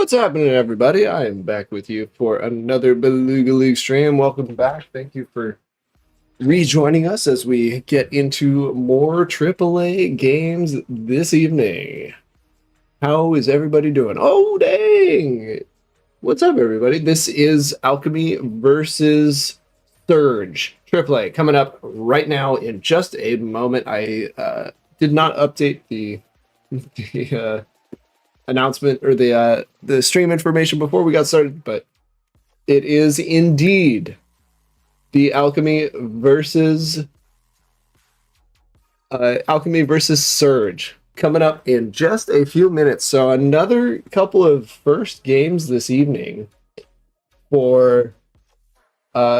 What's happening, everybody? I am back with you for another Beluga League stream. Welcome back. Thank you for rejoining us as we get into more AAA games this evening. How is everybody doing? Oh, dang! What's up, everybody? This is Alchemy versus Surge AAA coming up right now in just a moment. I did not update the announcement or the stream information before we got started, but it is indeed the Alchemy versus Surge coming up in just a few minutes. So another couple of first games this evening for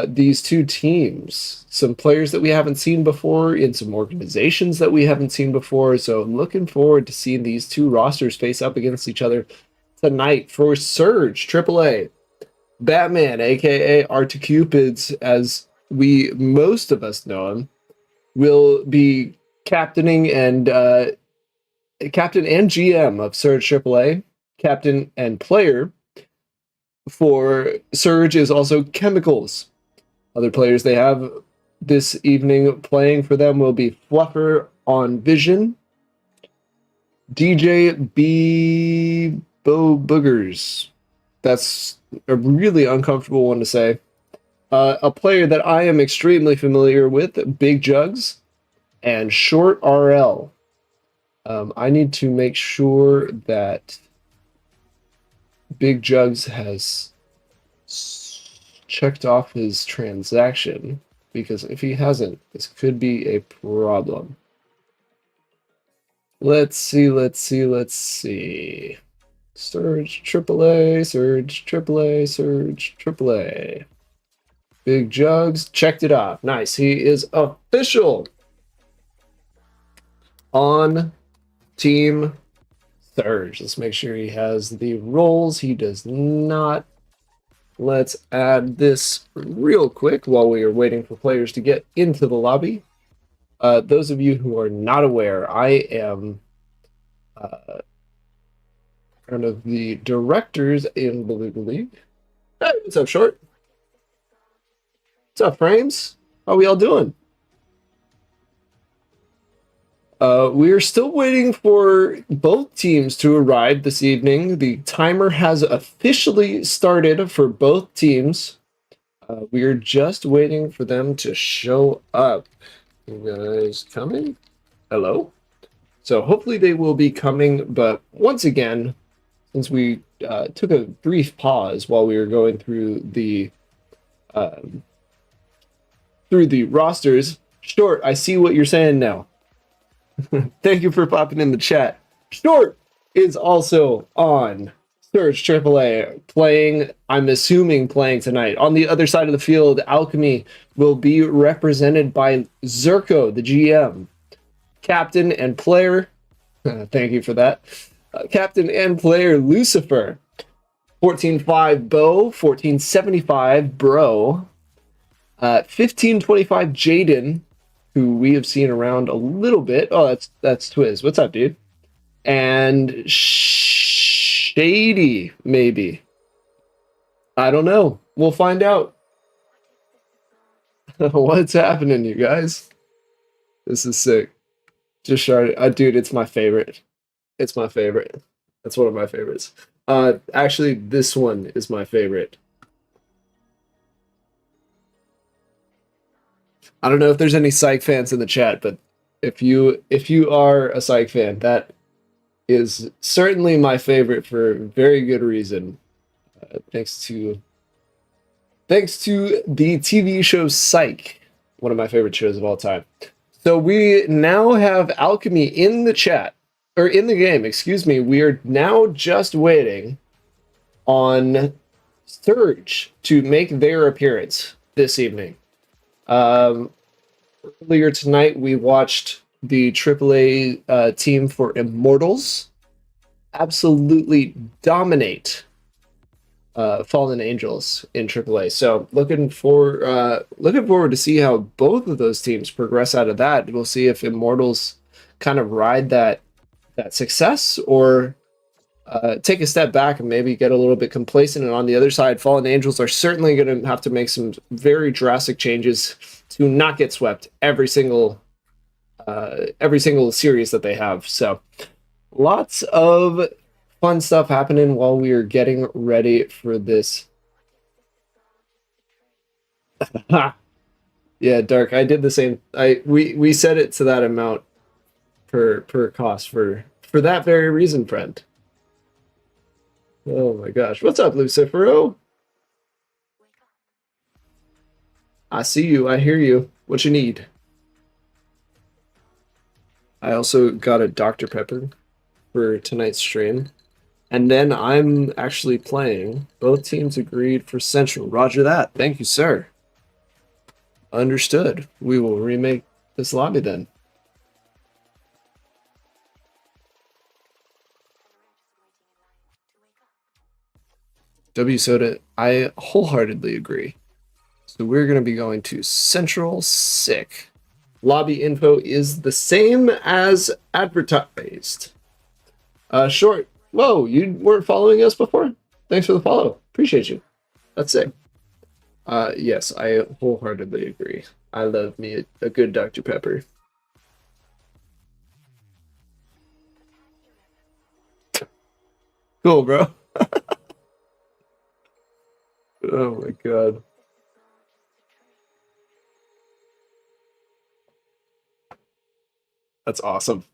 these two teams. Some players that we haven't seen before in some organizations that we haven't seen before. So I'm looking forward to seeing these two rosters face up against each other tonight for Surge AAA. Batman, aka Articupids, as most of us know him, will be captaining and captain and GM of Surge AAA. Captain and player for Surge is also Chemicals. Other players they have this evening playing for them will be Fluffer on Vision, DJ B Bo Boogers. That's a really uncomfortable one to say. A player that I am extremely familiar with, Big Jugs, and Short RL. I need to make sure that Big Jugs has checked off his transaction, because if he hasn't, this could be a problem. Let's see. Surge AAA, Surge AAA, Surge AAA. Big Jugs checked it off. Nice. He is official on Team Surge. Let's make sure he has the roles. He does not. Let's add this real quick while we are waiting for players to get into the lobby. Those of you who are not aware, I am one of the directors in Beluga League. Hey, what's up, Short? What's up, Frames? How we all doing? We're still waiting for both teams to arrive this evening. The timer has officially started for both teams. We're just waiting for them to show up. You guys coming? Hello? So hopefully they will be coming, but once again, since we took a brief pause while we were going through the rosters, Short, I see what you're saying now. Thank you for popping in the chat. Short is also on Surge AAA playing, I'm assuming playing tonight. On the other side of the field, Alchemy will be represented by Zerko, the GM. Captain and player, thank you for that. Captain and player Lucifer. 14.5 Bo, 1475 Bro, 1525 Jaden, who we have seen around a little bit. Oh, that's Twiz. What's up, dude? And Shady, maybe. I don't know. We'll find out. What's happening, you guys? This is sick. Just started. Dude, it's my favorite. It's my favorite. That's one of my favorites. Actually, this one is my favorite. I don't know if there's any Psych fans in the chat, but if you are a Psych fan, that is certainly my favorite for very good reason. Thanks to the TV show Psych, one of my favorite shows of all time. So we now have Alchemy in the chat, or in the game, excuse me. We are now just waiting on Surge to make their appearance this evening. Earlier tonight, we watched the AAA team for Immortals absolutely dominate Fallen Angels in AAA. So looking forward to see how both of those teams progress out of that. We'll see if Immortals kind of ride that success, or take a step back and maybe get a little bit complacent. And on the other side, Fallen Angels are certainly going to have to make some very drastic changes to not get swept every single series that they have. So lots of fun stuff happening while we are getting ready for this. Yeah, Dark, I did the same. We set it to that amount per cost for that very reason, friend. Oh my gosh. What's up, Lucifero? I see you. I hear you. What you need? I also got a Dr. Pepper for tonight's stream. And then I'm actually playing. Both teams agreed for Central. Roger that. Thank you, sir. Understood. We will remake this lobby then. W Soda, I wholeheartedly agree. So we're going to be going to Central Sick. Lobby info is the same as advertised. Short. Whoa, you weren't following us before? Thanks for the follow. Appreciate you. That's it. Yes, I wholeheartedly agree. I love me a good Dr. Pepper. Cool, bro. Oh my god. That's awesome.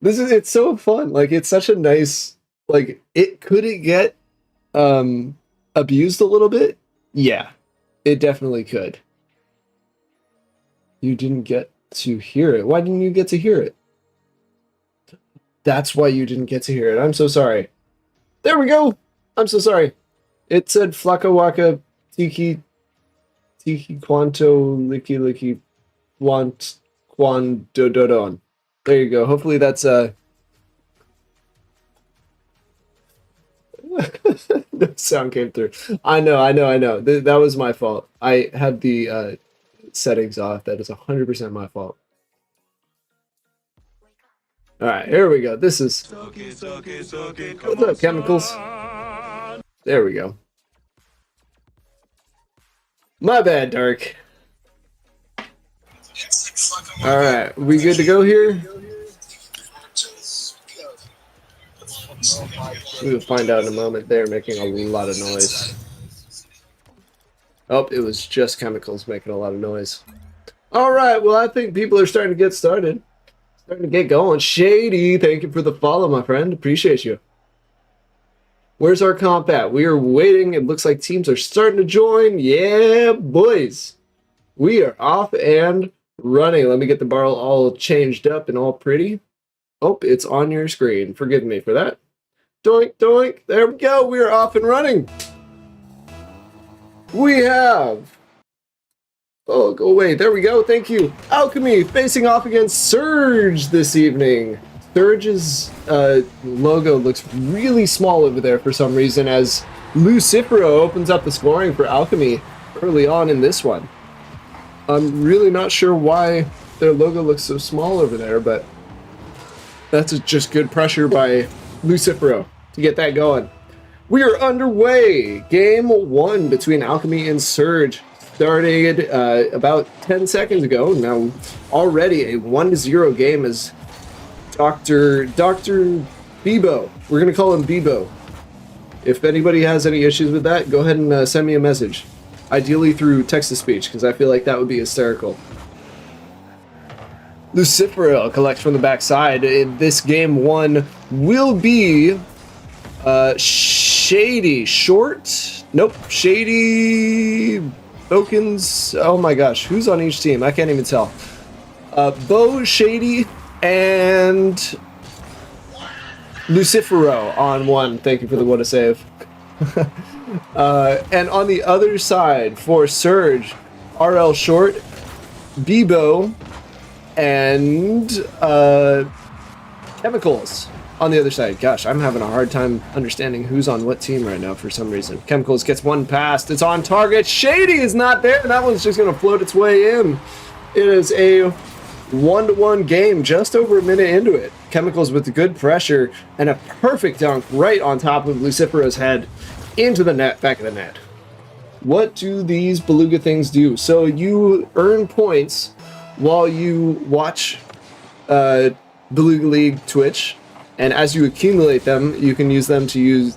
It's so fun. Like, it's such a nice, like, could it get abused a little bit? Yeah, it definitely could. You didn't get to hear it. Why didn't you get to hear it? That's why you didn't get to hear it. I'm so sorry. There we go. I'm so sorry. It said Flaka Waka Tiki Quanto Licky Licky Want Quan Dododon. There you go. Hopefully that's no sound came through. I know. That was my fault. I had the settings off. That is 100% my fault. All right, here we go. This is what's up, chemicals. There we go. My bad, Dark. All right, we good to go here? We'll find out in a moment. They're making a lot of noise. Oh, it was just chemicals making a lot of noise. All right, well, I think people are starting to get started. Starting to get going. Shady, thank you for the follow, my friend. Appreciate you. Where's our comp at? We are waiting. It looks like teams are starting to join. Yeah, boys. We are off and running. Let me get the bar all changed up and all pretty. Oh, it's on your screen. Forgive me for that. Doink, doink. There we go. We are off and running. We have... Oh, go away. There we go. Thank you. Alchemy facing off against Surge this evening. Surge's logo looks really small over there for some reason as Lucifero opens up the scoring for Alchemy early on in this one. I'm really not sure why their logo looks so small over there, but that's just good pressure by Lucifero to get that going. We are underway. Game 1 between Alchemy and Surge started about 10 seconds ago. Now already a 1-0 game as Dr. Bebo. We're going to call him Bebo. If anybody has any issues with that, go ahead and send me a message. Ideally through text-to-speech, because I feel like that would be hysterical. Lucifero collects from the backside. This game 1 will be Shady. Short? Nope. Shady... Bokens. Oh my gosh. Who's on each team? I can't even tell. Bo, Shady, and Lucifero on one. Thank you for the what a save. And on the other side for Surge, RL Short, Bebo, and Chemicals on the other side. Gosh, I'm having a hard time understanding who's on what team right now for some reason. Chemicals gets one past. It's on target. Shady is not there. That one's just going to float its way in. It is a 1-1 game, just over a minute into it. Chemicals with good pressure and a perfect dunk right on top of Lucifero's head into the net, back of the net. What do these Beluga things do? So you earn points while you watch Beluga League Twitch, and as you accumulate them, you can use them to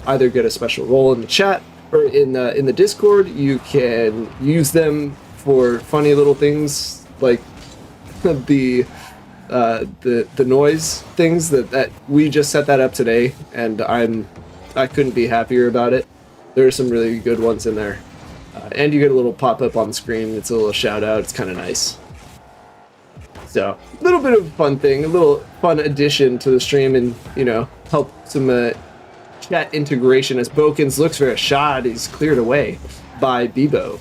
either get a special role in the chat or in the Discord. You can use them for funny little things like the noise things that we just set that up today, and I couldn't be happier about it. There are some really good ones in there, and you get a little pop-up on the screen. It's a little shout-out. It's kind of nice. So, a little bit of a fun thing, a little fun addition to the stream, and, help some chat integration as Bokens looks for a shot. He's cleared away by Bebo.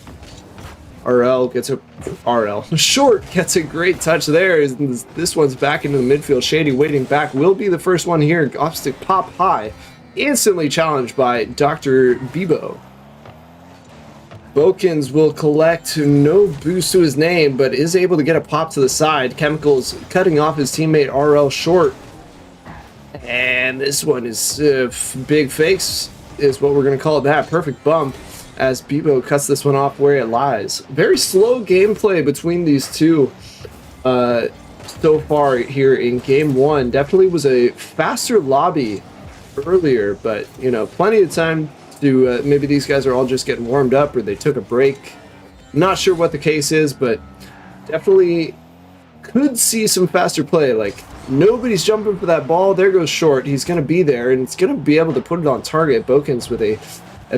Short gets a great touch there. This one's back into the midfield. Shady waiting back. Will be the first one here. Off stick pop high. Instantly challenged by Dr. Bebo. Bokens will collect no boost to his name, but is able to get a pop to the side. Chemicals cutting off his teammate RL Short. And this one is big fakes, is what we're going to call it that. Perfect bump as Bebo cuts this one off where it lies. Very slow gameplay between these two so far here in game one. Definitely was a faster lobby earlier, but plenty of time to maybe these guys are all just getting warmed up or they took a break. Not sure what the case is, but definitely could see some faster play. Like, nobody's jumping for that ball. There goes Short. He's going to be there, and it's going to be able to put it on target. Bokens with a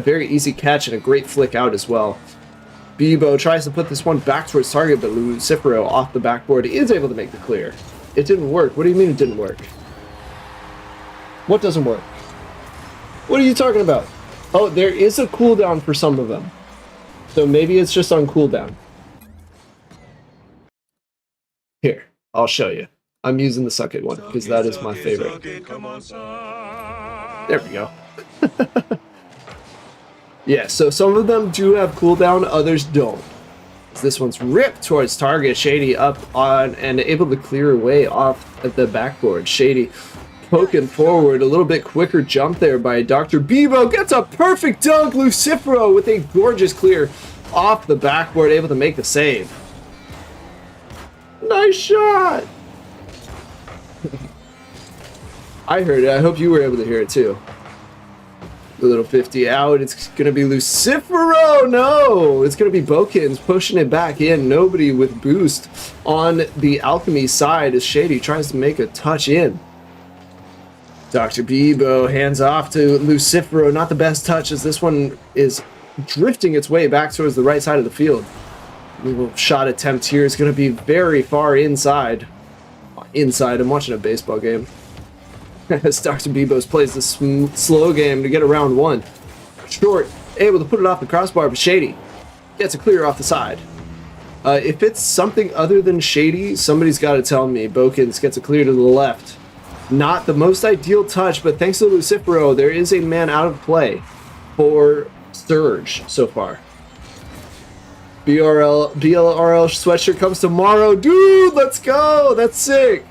very easy catch and a great flick out as well. Bebo tries to put this one back towards target, but Lucifero off the backboard is able to make the clear. It didn't work. What do you mean it didn't work? What doesn't work? What are you talking about? Oh, there is a cooldown for some of them. So maybe it's just on cooldown. Here, I'll show you. I'm using the Suck It one because that is my favorite. There we go. Yeah, so some of them do have cooldown, others don't. This one's ripped towards target. Shady up on and able to clear away off at the backboard. Shady poking forward, a little bit quicker jump there by Dr. Bebo. Gets a perfect dunk. Lucifero with a gorgeous clear off the backboard, able to make the save. Nice shot. I heard it. I hope you were able to hear it too. The little 50 out. It's going to be Lucifero. No, it's going to be Bokens pushing it back in. Nobody with boost on the Alchemy side as Shady tries to make a touch in. Dr. Bebo hands off to Lucifero. Not the best touch as this one is drifting its way back towards the right side of the field. Little shot attempt here is going to be very far inside. I'm watching a baseball game. As Dr. Bebo plays the slow game to get around one. Short, able to put it off the crossbar, but Shady gets a clear off the side. If it's something other than Shady, somebody's got to tell me. Bokens gets a clear to the left. Not the most ideal touch, but thanks to Lucifero, there is a man out of play for Surge so far. BLRL sweatshirt comes tomorrow. Dude, let's go! That's sick!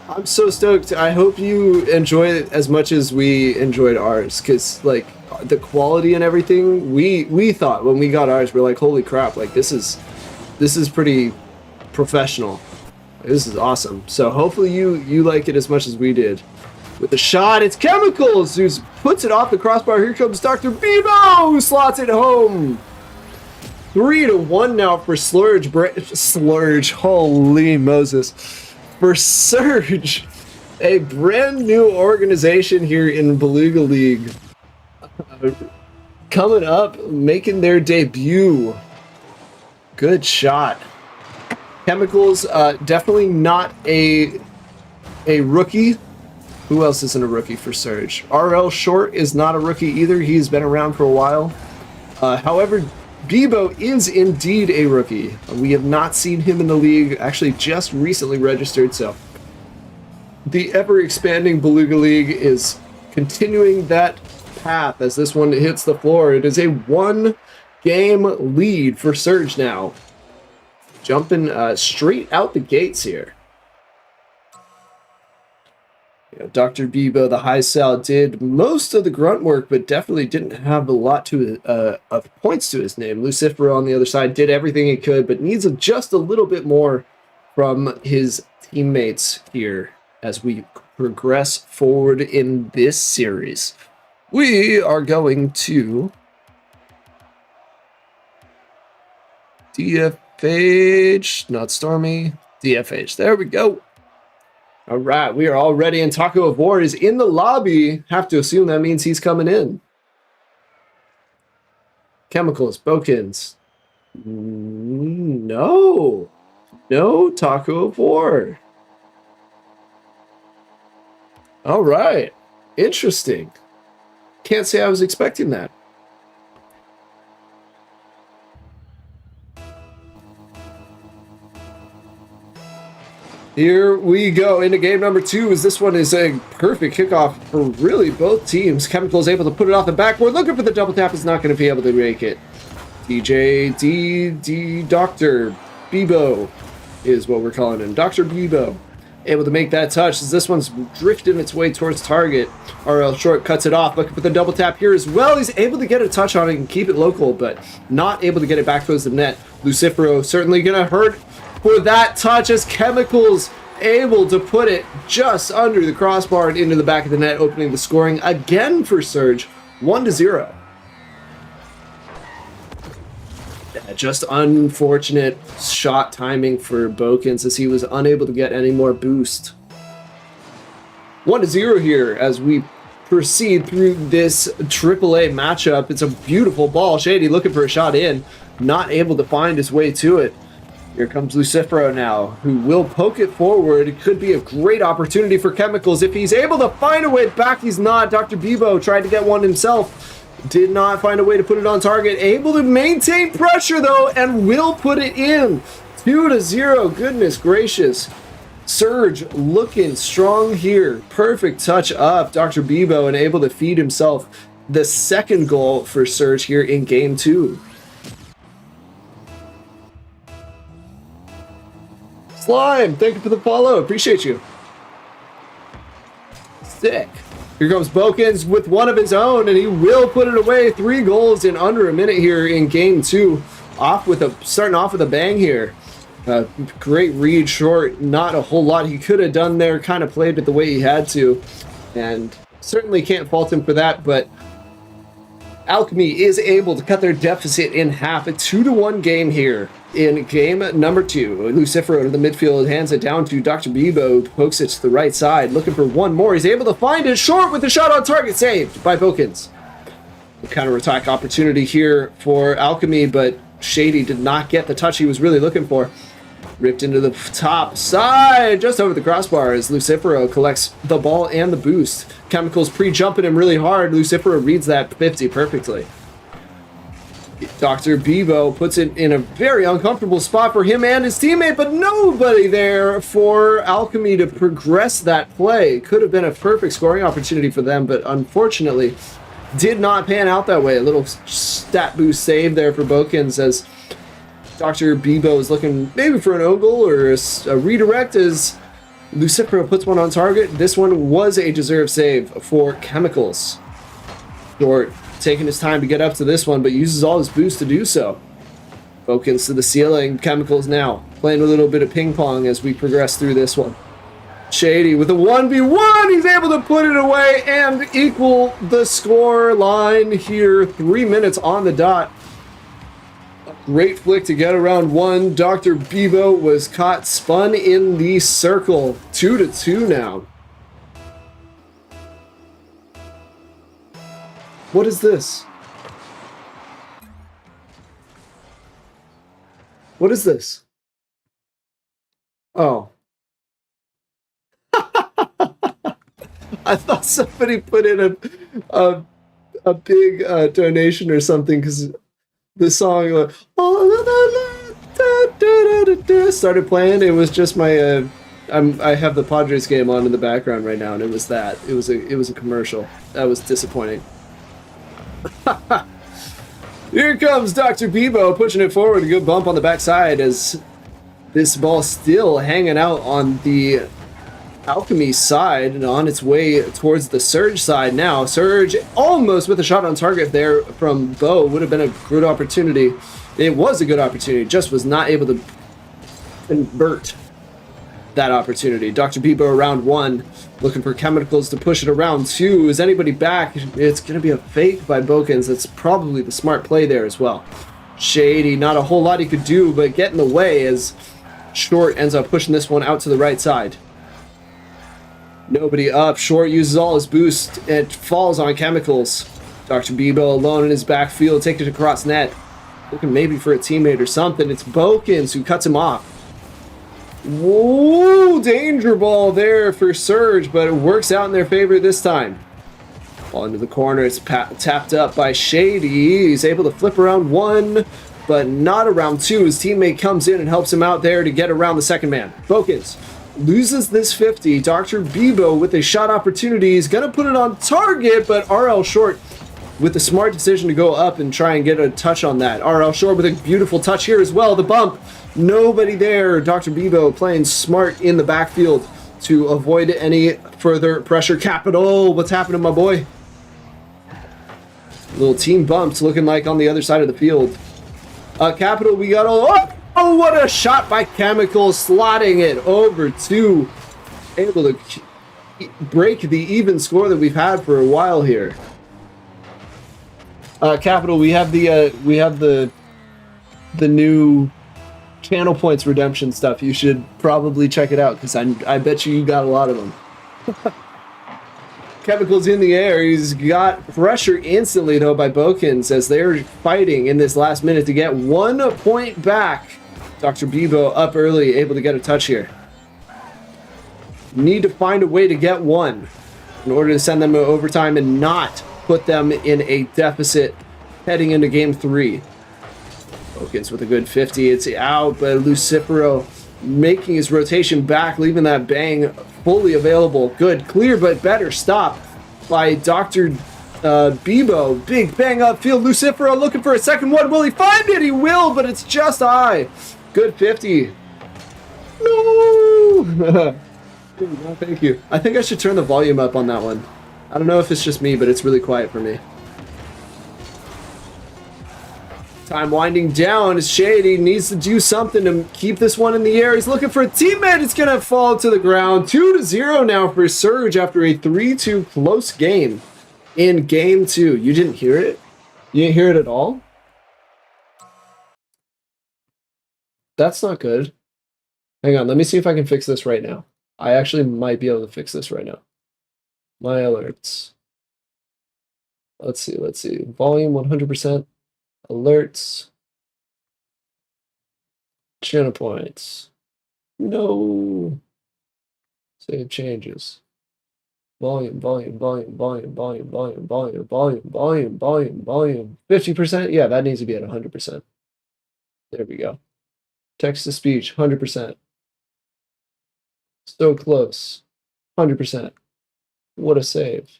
I'm so stoked. I hope you enjoy it as much as we enjoyed ours, because like the quality and everything, we thought when we got ours, we're like, holy crap, like this is pretty professional. This is awesome. So hopefully you like it as much as we did. With the shot, it's Chemicals who puts it off the crossbar. Here comes Dr. Bebo who slots it home. 3-1 now for Slurge. Holy Moses. For Surge, a brand new organization here in Beluga League, coming up, making their debut. Good shot. Chemicals, definitely not a rookie. Who else isn't a rookie for Surge? RL Short is not a rookie either. He's been around for a while. However, Bebo is indeed a rookie. We have not seen him in the league, actually just recently registered, so the ever-expanding Beluga League is continuing that path as this one hits the floor. It is a one-game lead for Surge now. Jumping straight out the gates here. Dr. Bebo, the high sal, did most of the grunt work, but definitely didn't have a lot of points to his name. Lucifero on the other side did everything he could, but needs just a little bit more from his teammates here as we progress forward in this series. We are going to DFH, not Stormy, DFH. There we go. All right, we are all ready, and Taco of War is in the lobby. Have to assume that means he's coming in. Chemicals, Bokins. No. No Taco of War. All right. Interesting. Can't say I was expecting that. Here we go into game number 2, as this one is a perfect kickoff for really both teams. Chemical is able to put it off the backboard. Looking for the double tap, is not going to be able to make it. Dr. Bebo is what we're calling him. Dr. Bebo able to make that touch as this one's drifting its way towards target. RL Short cuts it off. Looking for the double tap here as well. He's able to get a touch on it and keep it local, but not able to get it back towards the net. Lucifero certainly going to hurt for that touch as Chemicals able to put it just under the crossbar and into the back of the net, opening the scoring again for Surge, 1-0. Yeah, just unfortunate shot timing for Bokins as he was unable to get any more boost. 1-0 here as we proceed through this AAA matchup. It's a beautiful ball. Shady looking for a shot in, not able to find his way to it. Here comes Lucifero now, who will poke it forward. It could be a great opportunity for Chemicals if he's able to find a way back. He's not. Dr. Bebo tried to get one himself. Did not find a way to put it on target. Able to maintain pressure, though, and will put it in. 2-0. Goodness gracious. Surge looking strong here. Perfect touch up. Dr. Bebo and able to feed himself the second goal for Surge here in game 2. Slime, thank you for the follow. Appreciate you. Sick. Here comes Bokins with one of his own, and he will put it away. 3 goals in under a minute here in game 2. Starting off with a bang here. Great read short. Not a whole lot he could have done there. Kind of played it the way he had to, and certainly can't fault him for that. But Alchemy is able to cut their deficit in half. A 2-1 game here in game number 2. Lucifero to the midfield, hands it down to Dr. Bebo, pokes it to the right side, looking for one more. He's able to find it short with the shot on target, saved by Bokins. A counter-attack opportunity here for Alchemy, but Shady did not get the touch he was really looking for. Ripped into the top side, just over the crossbar as Lucifero collects the ball and the boost. Chemicals pre-jumping him really hard. Lucifero reads that 50 perfectly. Dr. Bebo puts it in a very uncomfortable spot for him and his teammate, but nobody there for Alchemy to progress that play. Could have been a perfect scoring opportunity for them, but unfortunately did not pan out that way. A little stat boost save there for Bokins as Dr. Bebo is looking maybe for an own goal or a redirect as Lucifero puts one on target. This one was a deserved save for Chemicals. Short taking his time to get up to this one, but uses all his boost to do so. Bokins to the ceiling. Chemicals now playing a little bit of ping pong as we progress through this one. Shady with a 1v1. He's able to put it away and equal the score line here. 3 minutes on the dot. A great flick to get around one. Dr. Bebo was caught spun in the circle. 2-2 now. What is this? What is this? Oh. I thought somebody put in a big donation or something because the song started playing. It was just my I have the Padres game on in the background right now, and it was that. It was a commercial. That was disappointing. Here comes Dr. Bebo pushing it forward. A good bump on the backside as this ball still hanging out on the Alchemy side and on its way towards the Surge side now. Surge almost with a shot on target there from Bo. Would have been a good opportunity. It was a good opportunity, just was not able to convert that opportunity. Dr. Bebo around 1, looking for chemicals to push it around 2. Is anybody back? It's going to be a fake by Bokens. That's probably the smart play there as well. Shady, not a whole lot he could do, but get in the way as Short ends up pushing this one out to the right side. Nobody up. Short uses all his boost. It falls on chemicals. Dr. Bebo alone in his backfield, taking it across net. Looking maybe for a teammate or something. It's Bokens who cuts him off. Whoa, danger ball there for Surge, but it works out in their favor this time. Ball into the corner, it's tapped up by Shady. He's able to flip around 1, but not around 2. His teammate comes in and helps him out there to get around the second man. Bokens loses this 50. Dr. Bebo with a shot opportunity. He's going to put it on target, but RL Short with the smart decision to go up and try and get a touch on that. RL Short with a beautiful touch here as well. The bump. Nobody there. Dr. Bebo playing smart in the backfield to avoid any further pressure. Capital, what's happening, my boy? Little team bumps looking like on the other side of the field. Capital, we got a... Oh, what a shot by Chemical, slotting it over to... Able to break the even score that we've had for a while here. Capital, we have the new... channel points redemption stuff. You should probably check it out because I bet you got a lot of them. Chemicals in the air. He's got pressure instantly though by Bokens as they're fighting in this last minute to get 1 point back. Dr. Bebo up early, able to get a touch here. Need to find a way to get 1 in order to send them to overtime and not put them in a deficit heading into game 3. Bokens with a good 50. It's out, but Lucifero making his rotation back, leaving that bang fully available. Good, clear, but better stop by Dr. Bebo. Big bang upfield. Lucifero looking for a second one. Will he find it? He will, but it's just high. Good 50. No! Thank you. I think I should turn the volume up on that one. I don't know if it's just me, but it's really quiet for me. Time winding down. Shady needs to do something to keep this one in the air. He's looking for a teammate. It's going to fall to the ground. 2-0 now for Surge after a 3-2 close game in game 2. You didn't hear it? You didn't hear it at all? That's not good. Hang on. Let me see if I can fix this right now. I actually might be able to fix this right now. My alerts. Let's see. Volume 100%. Alerts. Channel points. No. Save changes. Volume. 50%? Yeah, that needs to be at 100%. There we go. Text to speech, 100%. So close. 100%. What a save.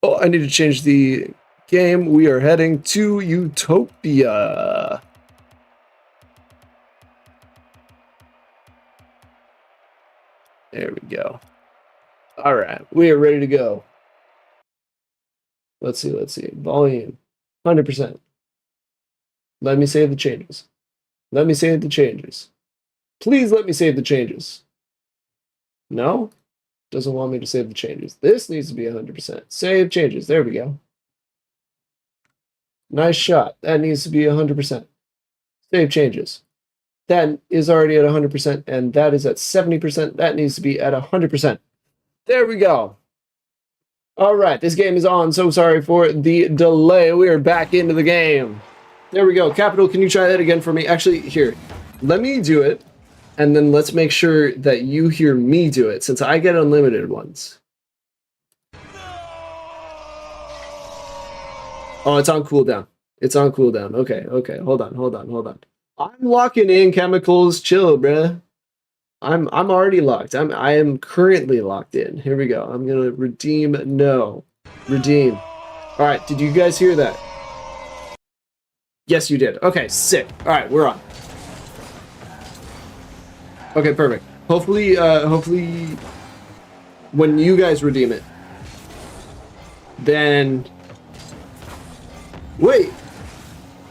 Oh, I need to change the game. We are heading to Utopia. There we go. All right, we are ready to go. Let's see. Volume, 100%. Let me save the changes. Please let me save the changes. No? Doesn't want me to save the changes. This needs to be 100%. Save changes. There we go. Nice shot. That needs to be 100%. Save changes. That is already at 100%, and that is at 70%. That needs to be at 100%. There we go. All right, this game is on. So sorry for the delay. We are back into the game. There we go. Capital, can you try that again for me? Actually, here, let me do it, and then let's make sure that you hear me do it, since I get unlimited ones. Oh, it's on cooldown. It's on cooldown. Okay. Hold on. I'm locking in chemicals. Chill, bruh. I'm already locked. I am currently locked in. Here we go. I'm gonna redeem. No. Redeem. All right, did you guys hear that? Yes, you did. Okay, sick. All right, we're on. Okay, perfect. Hopefully, when you guys redeem it, then wait.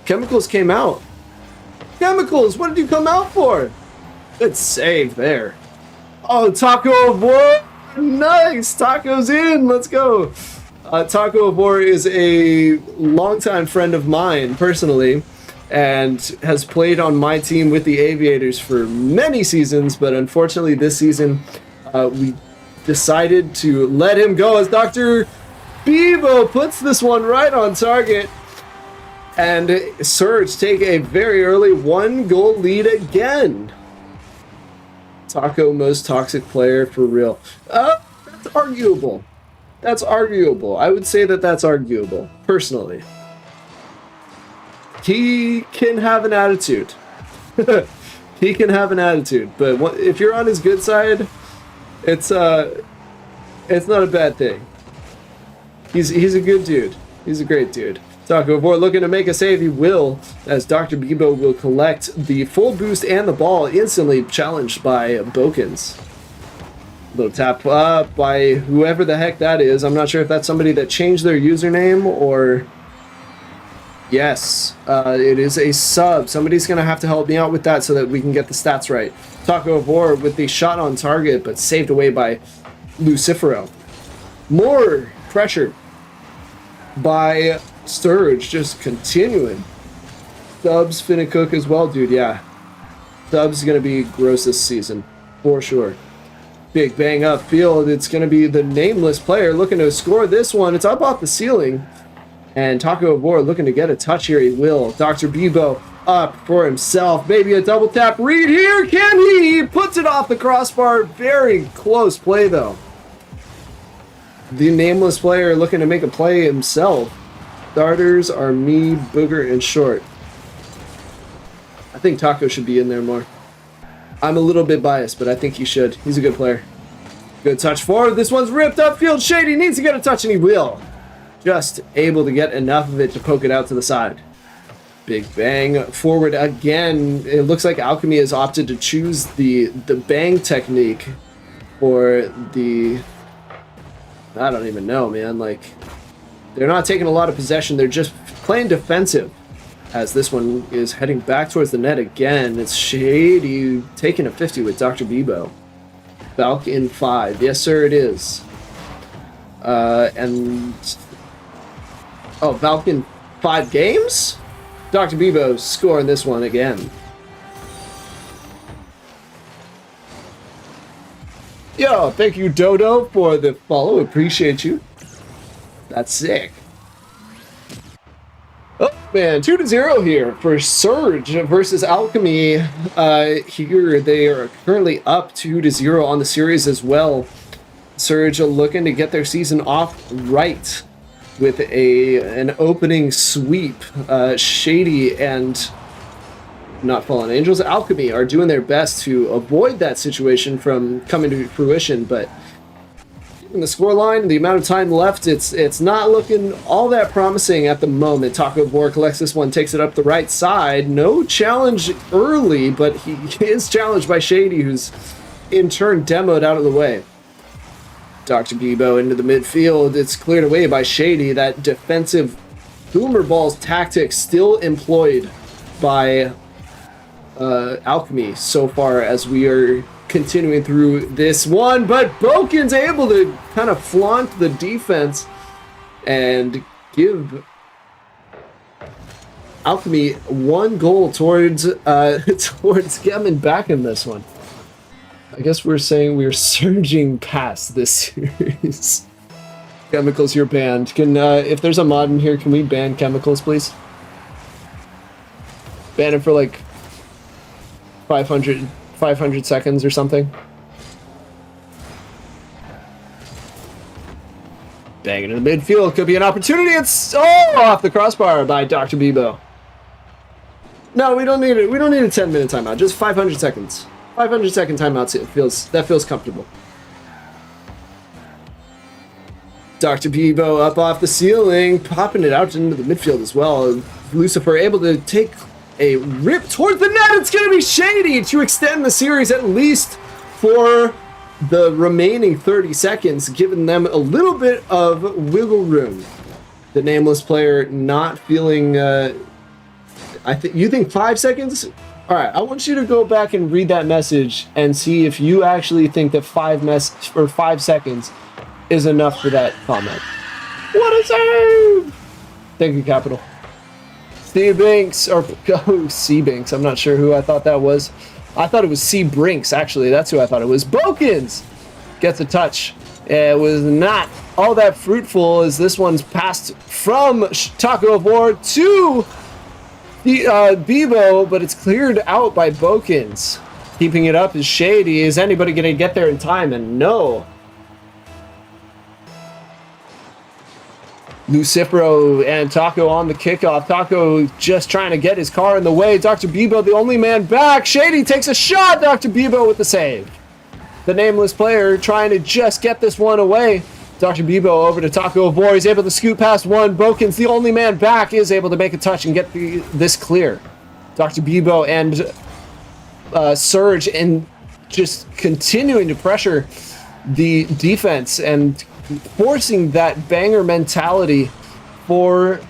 Chemicals came out. Chemicals, what did you come out for? Good save there. Oh, Taco of War. Nice. Taco's in. Let's go. Taco of War is a longtime friend of mine personally and has played on my team with the Aviators for many seasons, but unfortunately this season we decided to let him go as Dr. Bebo puts this one right on target. And Surge take a very early 1-goal lead again. Taco, most toxic player for real. That's arguable. That's arguable. I would say that that's arguable, personally. He can have an attitude. He can have an attitude, but if you're on his good side, it's not a bad thing. He's a good dude. He's a great dude. Taco of War looking to make a save. He will, as Dr. Bebo will collect the full boost and the ball, instantly challenged by Bokens. Little tap up by whoever the heck that is. I'm not sure if that's somebody that changed their username or... Yes, it is a sub. Somebody's going to have to help me out with that so that we can get the stats right. Taco of War with the shot on target, but saved away by Lucifero. More pressure by Sturge, just continuing. Subs finna cook as well, dude, yeah. Subs gonna be gross this season, for sure. Big bang up field, it's gonna be the nameless player looking to score this one. It's up off the ceiling. And Taco of War looking to get a touch here, he will. Dr. Bebo up for himself. Maybe a double tap read here, can he? He puts it off the crossbar, very close play though. The nameless player looking to make a play himself. Starters are me, Booger, and Short. I think Taco should be in there more. I'm a little bit biased, but I think he should. He's a good player. Good touch forward. This one's ripped upfield. Shady needs to get a touch, and he will. Just able to get enough of it to poke it out to the side. Big bang forward again. It looks like Alchemy has opted to choose the bang technique for the... I don't even know, man. Like... They're not taking a lot of possession. They're just playing defensive. As this one is heading back towards the net again. It's Shady taking a 50 with Dr. Bebo. Valk in 5. Yes, sir, it is. And... Oh, Valk in 5 games? Dr. Bebo scoring this one again. Yo, thank you, Dodo, for the follow. Appreciate you. That's sick. Oh man, 2-0 here for Surge versus Alchemy. Here they are currently up 2-0 on the series as well. Surge looking to get their season off right with an opening sweep. Shady and not Fallen Angels, Alchemy are doing their best to avoid that situation from coming to fruition, but in the scoreline, the amount of time left, it's not looking all that promising at the moment. Taco of War collects this one, takes it up the right side. No challenge early, but he is challenged by Shady, who's in turn demoed out of the way. Dr. Bebo into the midfield. It's cleared away by Shady. That defensive boomer balls tactic still employed by Alchemy so far as we are continuing through this one, but Boken's able to kind of flaunt the defense and give Alchemy 1 goal towards getting back in this one. I guess we're saying we're surging past this series. Chemicals, you're banned. Can if there's a mod in here, can we ban Chemicals, please? Ban him for like 500 seconds or something. Bang into the midfield. Could be an opportunity. It's off the crossbar by Dr. Bebo. No, we don't need it. We don't need a 10-minute timeout. Just 500 seconds. 500-second timeouts. That feels comfortable. Dr. Bebo up off the ceiling, popping it out into the midfield as well. Lucifer able to take a rip towards the net. It's going to be Shady to extend the series at least for the remaining 30 seconds, giving them a little bit of wiggle room. The nameless player not feeling... you think 5 seconds? All right, I want you to go back and read that message and see if you actually think that 5 seconds is enough for that comment. What a save! Thank you, Capital. Steve Binks, or C Binks, I'm not sure who I thought that was. I thought it was C Brinks, actually. That's who I thought it was. Bokins gets a touch. It was not all that fruitful as this one's passed from Taco of War to Bebo, but it's cleared out by Bokins. Keeping it up is Shady. Is anybody going to get there in time? And no. Lucifero and Taco on the kickoff. Taco just trying to get his car in the way. Dr. Bebo, the only man back. Shady takes a shot. Dr. Bebo with the save. The nameless player trying to just get this one away. Dr. Bebo over to Taco of War. He's able to scoot past one. Bokins, the only man back, is able to make a touch and get this clear. Dr. Bebo and Surge and just continuing to pressure the defense and forcing that banger mentality for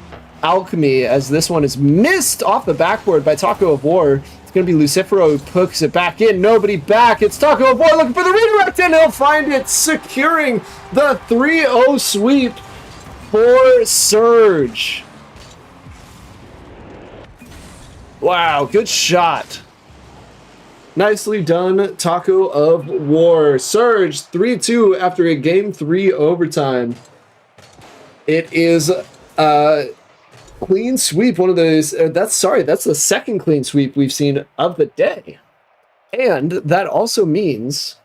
Alchemy as this one is missed off the backboard by Taco of War. It's going to be Lucifero who hooks it back in. Nobody back. It's Taco of War looking for the redirect and he'll find it, securing the 3-0 sweep for Surge. Wow, good shot. Nicely done, Taco of War. Surge 3-2 after a Game 3 overtime. It is a clean sweep. One of those. That's the second clean sweep we've seen of the day. And that also means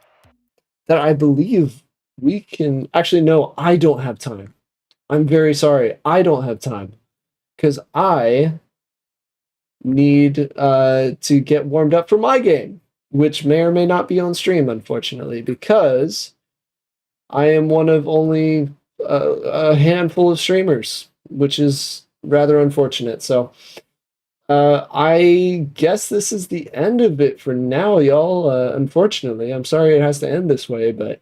that I believe we can... Actually, no, I don't have time. I'm very sorry. I don't have time. Because I need to get warmed up for my game, which may or may not be on stream, unfortunately, because I am one of only a handful of streamers, which is rather unfortunate. So I guess this is the end of it for now, y'all. Unfortunately, I'm sorry it has to end this way, but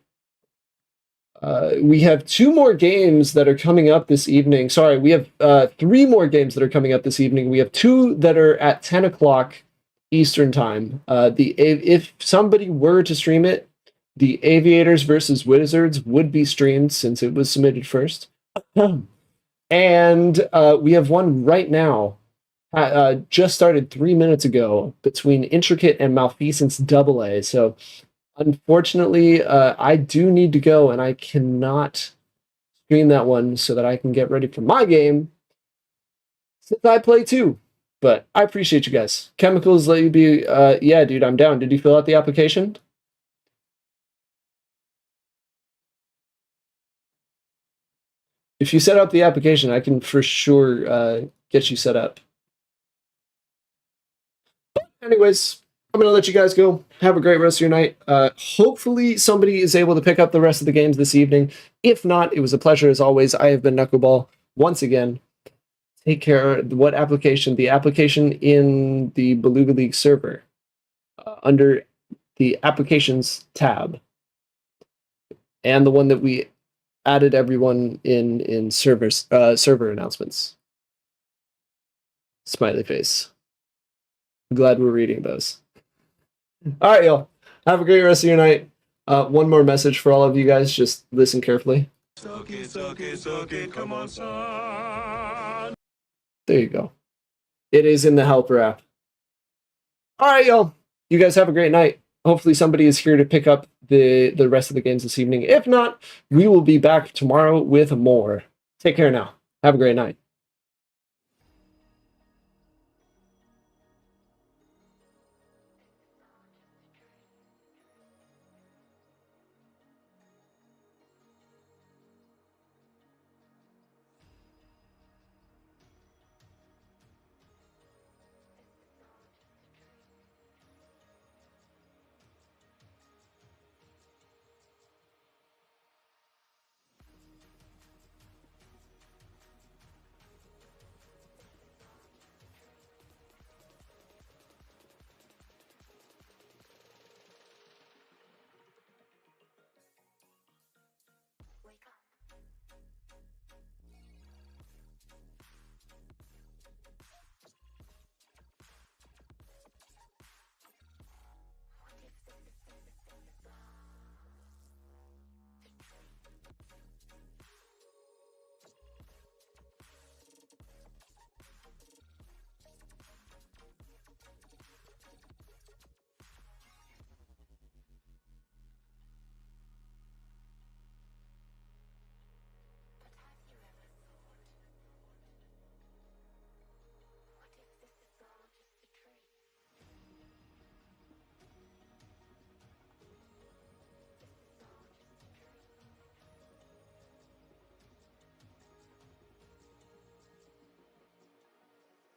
we have 2 more games that are coming up this evening. Sorry, we have 3 more games that are coming up this evening. We have 2 that are at 10 o'clock Eastern time. If somebody were to stream it, the Aviators versus Wizards would be streamed since it was submitted first. And we have one right now, just started 3 minutes ago, between Intricate and Malfeasance AA. So unfortunately, I do need to go, and I cannot stream that one so that I can get ready for my game, since I play too. But I appreciate you guys. Chemicals let you be... yeah, dude, I'm down. Did you fill out the application? If you set up the application, I can for sure get you set up. But anyways, I'm going to let you guys go. Have a great rest of your night. Hopefully somebody is able to pick up the rest of the games this evening. If not, it was a pleasure as always. I have been Knuckleball once again. Take care. What application? The application in the Beluga League server under the applications tab, and the one that we added everyone in server announcements. Smiley face. I'm glad we're reading those. All right, y'all. Have a great rest of your night. One more message for all of you guys. Just listen carefully. Soak it, come on, son. There you go. It is in the helper app. All right, y'all. You guys have a great night. Hopefully somebody is here to pick up the rest of the games this evening. If not, we will be back tomorrow with more. Take care now. Have a great night.